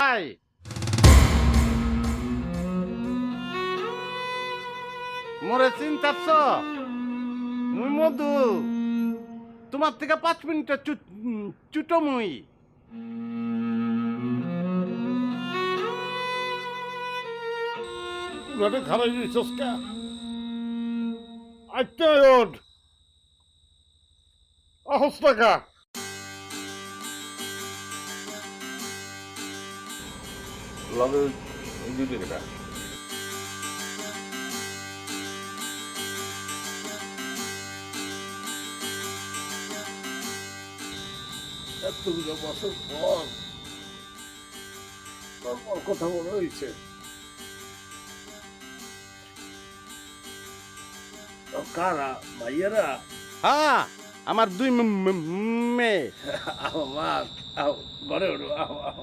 ভাই মোরে চিন্তাচ্ছ মুই মধু তোমার থেকে 5 মিনিটের চুটো মুই ঘাটে খারাই দিছস কা আইতে ওঠ আহস টাকা লগে দুটো টাকা এতগুলো বছর পর তোর কথা মনে হয়েছে কারা ভাইয়েরা হ্যাঁ আমার 2 মেয়ে আহ মা আহ ঘরে ওঠো আহ আহ